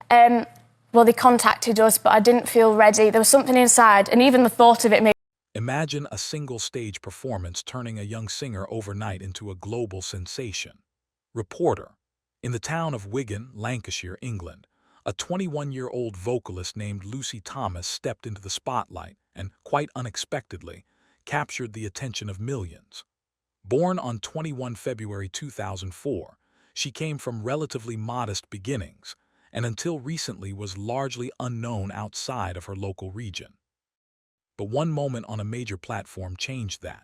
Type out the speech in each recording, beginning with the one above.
Well, they contacted us, but I didn't feel ready. There was something inside, and even the thought of it made... Imagine a single-stage performance turning a young singer overnight into a global sensation. Reporter. In the town of Wigan, Lancashire, England, a 21-year-old vocalist named Lucy Thomas stepped into the spotlight and, quite unexpectedly, captured the attention of millions. Born on 21 February 2004, she came from relatively modest beginnings and until recently was largely unknown outside of her local region. But one moment on a major platform changed that.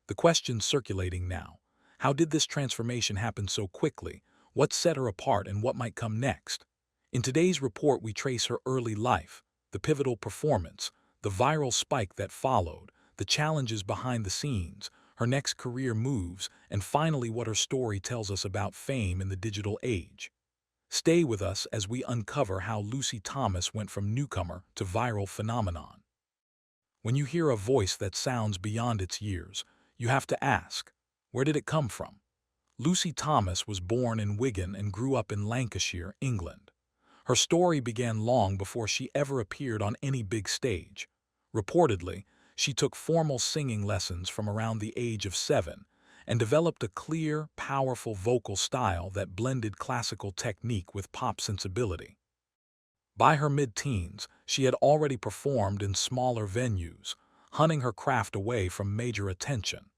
The question circulating now: how did this transformation happen so quickly? What set her apart and what might come next? In today's report, we trace her early life, the pivotal performance, the viral spike that followed, the challenges behind the scenes, her next career moves, and finally what her story tells us about fame in the digital age. Stay with us as we uncover how Lucy Thomas went from newcomer to viral phenomenon. When you hear a voice that sounds beyond its years, you have to ask, where did it come from? Lucy Thomas was born in Wigan and grew up in Lancashire, England. Her story began long before she ever appeared on any big stage. Reportedly, she took formal singing lessons from around the age of 7 and developed a clear, powerful vocal style that blended classical technique with pop sensibility. By her mid-teens, she had already performed in smaller venues, hunting her craft away from major attention.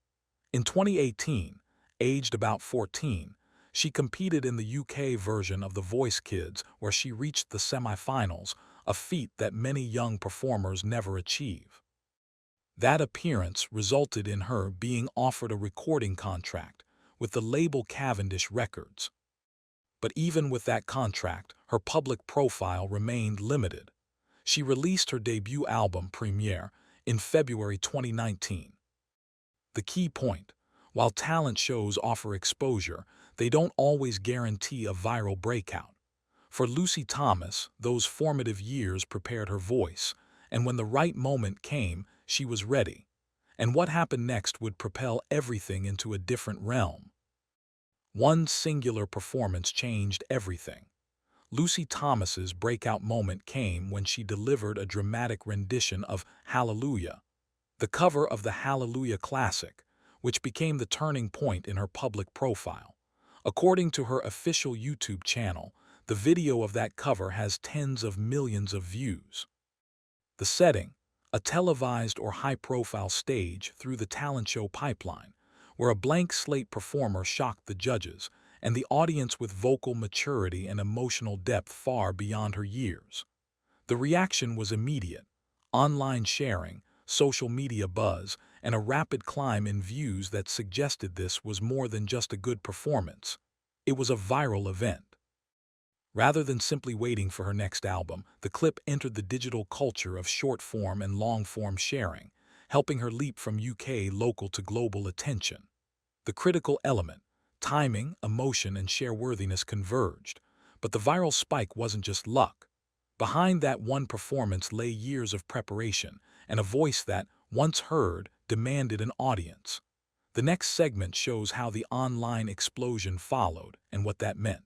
In 2018, aged about 14, she competed in the UK version of The Voice Kids, where she reached the semi-finals, a feat that many young performers never achieve. That appearance resulted in her being offered a recording contract with the label Cavendish Records. But even with that contract, her public profile remained limited. She released her debut album, Premiere, in February 2019. The key point: while talent shows offer exposure, they don't always guarantee a viral breakout. For Lucy Thomas, those formative years prepared her voice, and when the right moment came, she was ready. And what happened next would propel everything into a different realm. One singular performance changed everything. Lucy Thomas's breakout moment came when she delivered a dramatic rendition of Hallelujah, the cover of the Hallelujah classic, which became the turning point in her public profile. According to her official YouTube channel, the video of that cover has tens of millions of views. The setting: a televised or high-profile stage through the talent show pipeline, where a blank slate performer shocked the judges and the audience with vocal maturity and emotional depth far beyond her years. The reaction was immediate: online sharing, social media buzz, and a rapid climb in views that suggested this was more than just a good performance. It was a viral event. Rather than simply waiting for her next album, the clip entered the digital culture of short-form and long-form sharing, helping her leap from UK local to global attention. The critical element: timing, emotion, and share-worthiness converged. But the viral spike wasn't just luck. Behind that one performance lay years of preparation and a voice that, once heard, demanded an audience. The next segment shows how the online explosion followed and what that meant.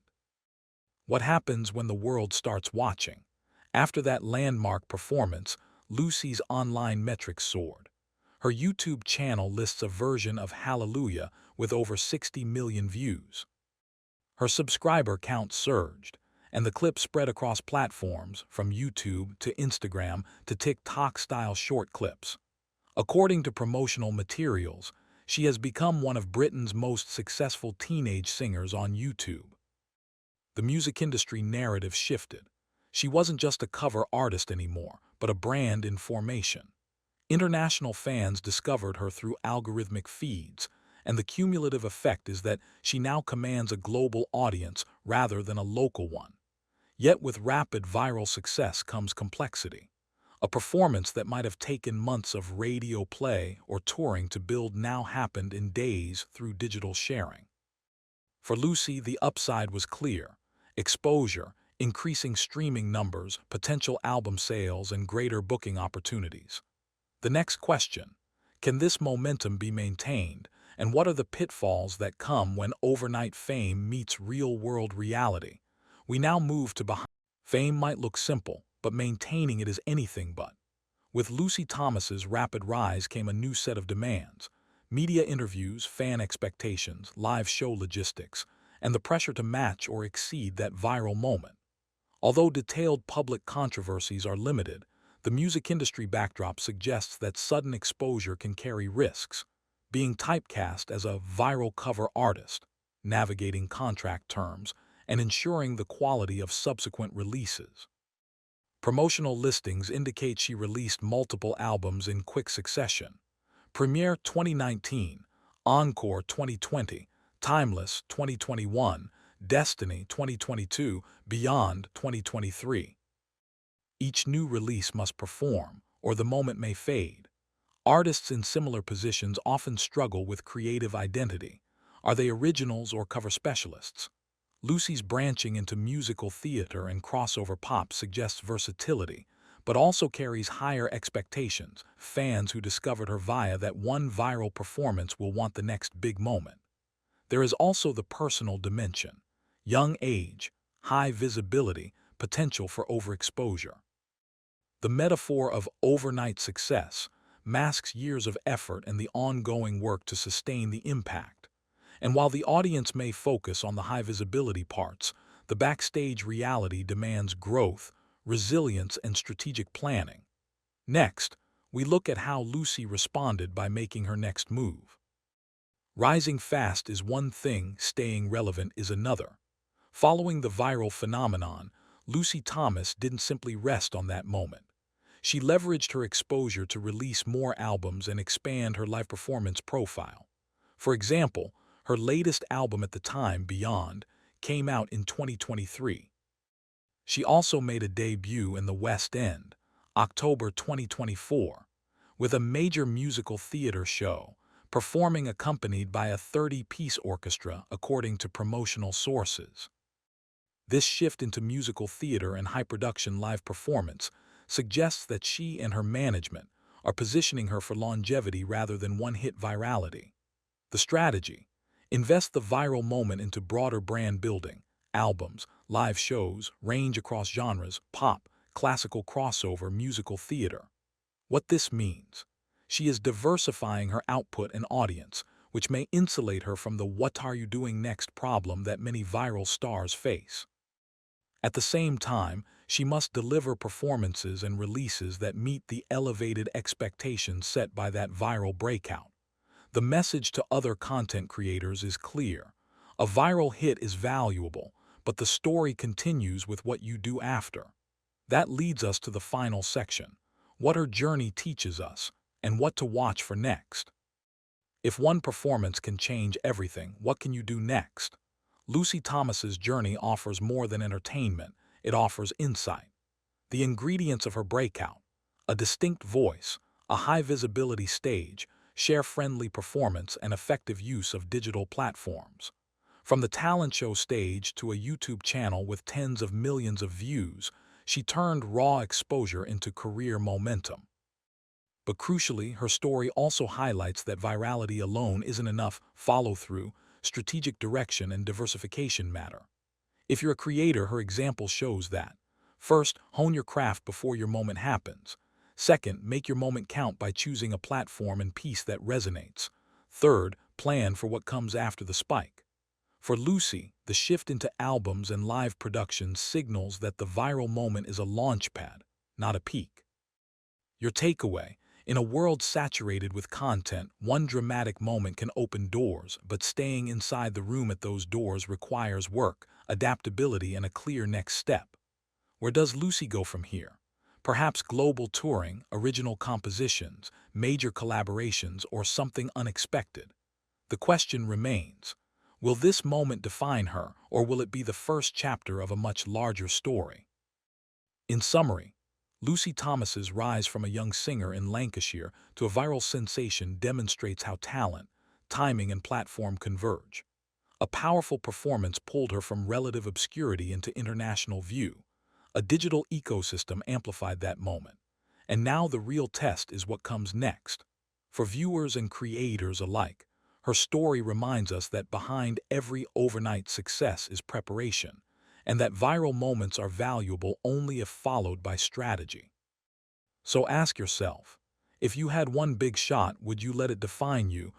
What happens when the world starts watching? After that landmark performance, Lucy's online metrics soared. Her YouTube channel lists a version of Hallelujah with over 60 million views. Her subscriber count surged, and the clip spread across platforms from YouTube to Instagram to TikTok-style short clips. According to promotional materials, she has become one of Britain's most successful teenage singers on YouTube. The music industry narrative shifted. She wasn't just a cover artist anymore, but a brand in formation. International fans discovered her through algorithmic feeds, and the cumulative effect is that she now commands a global audience rather than a local one. Yet with rapid viral success comes complexity. A performance that might have taken months of radio play or touring to build now happened in days through digital sharing. For Lucy, the upside was clear: exposure, increasing streaming numbers, potential album sales, and greater booking opportunities. The next question: can this momentum be maintained, and what are the pitfalls that come when overnight fame meets real-world reality? We now move to behind Fame might look simple, but maintaining it is anything but. With Lucy Thomas's rapid rise came a new set of demands: media interviews, fan expectations, live show logistics, and the pressure to match or exceed that viral moment. Although detailed public controversies are limited, the music industry backdrop suggests that sudden exposure can carry risks: being typecast as a viral cover artist, navigating contract terms, and ensuring the quality of subsequent releases. Promotional listings indicate she released multiple albums in quick succession: Premiere 2019, Encore 2020, Timeless 2021, Destiny 2022, Beyond 2023. Each new release must perform, or the moment may fade. Artists in similar positions often struggle with creative identity. Are they originals or cover specialists? Lucy's branching into musical theater and crossover pop suggests versatility, but also carries higher expectations. Fans who discovered her via that one viral performance will want the next big moment. There is also the personal dimension: young age, high visibility, potential for overexposure. The metaphor of overnight success masks years of effort and the ongoing work to sustain the impact. And while the audience may focus on the high visibility parts, the backstage reality demands growth, resilience, and strategic planning. Next, we look at how Lucy responded by making her next move. Rising fast is one thing, staying relevant is another. Following the viral phenomenon, Lucy Thomas didn't simply rest on that moment. She leveraged her exposure to release more albums and expand her live performance profile. For example, her latest album at the time, Beyond, came out in 2023. She also made a debut in the West End, October 2024, with a major musical theater show, performing accompanied by a 30-piece orchestra, according to promotional sources. This shift into musical theater and high-production live performance suggests that she and her management are positioning her for longevity rather than one-hit virality. The strategy: invest the viral moment into broader brand building. Albums, live shows, range across genres: pop, classical, crossover, musical theater. What this means: she is diversifying her output and audience, which may insulate her from the "what are you doing next" problem that many viral stars face. At the same time, she must deliver performances and releases that meet the elevated expectations set by that viral breakout. The message to other content creators is clear: a viral hit is valuable, but the story continues with what you do after. That leads us to the final section: what her journey teaches us, and what to watch for next. If one performance can change everything, what can you do next? Lucy Thomas's journey offers more than entertainment, it offers insight. The ingredients of her breakout: a distinct voice, a high-visibility stage, share-friendly performance, and effective use of digital platforms. From the talent show stage to a YouTube channel with tens of millions of views, she turned raw exposure into career momentum. But crucially, her story also highlights that virality alone isn't enough. Follow-through, strategic direction, and diversification matter. If you're a creator, her example shows that. First, hone your craft before your moment happens. Second, make your moment count by choosing a platform and piece that resonates. Third, plan for what comes after the spike. For Lucy, the shift into albums and live productions signals that the viral moment is a launchpad, not a peak. Your takeaway: in a world saturated with content, one dramatic moment can open doors, but staying inside the room at those doors requires work, adaptability, and a clear next step. Where does Lucy go from here? Perhaps global touring, original compositions, major collaborations, or something unexpected. The question remains: will this moment define her, or will it be the first chapter of a much larger story? In summary, Lucy Thomas's rise from a young singer in Lancashire to a viral sensation demonstrates how talent, timing, and platform converge. A powerful performance pulled her from relative obscurity into international view. A digital ecosystem amplified that moment. And now the real test is what comes next. For viewers and creators alike, her story reminds us that behind every overnight success is preparation, and that viral moments are valuable only if followed by strategy. So ask yourself, if you had one big shot, would you let it define you,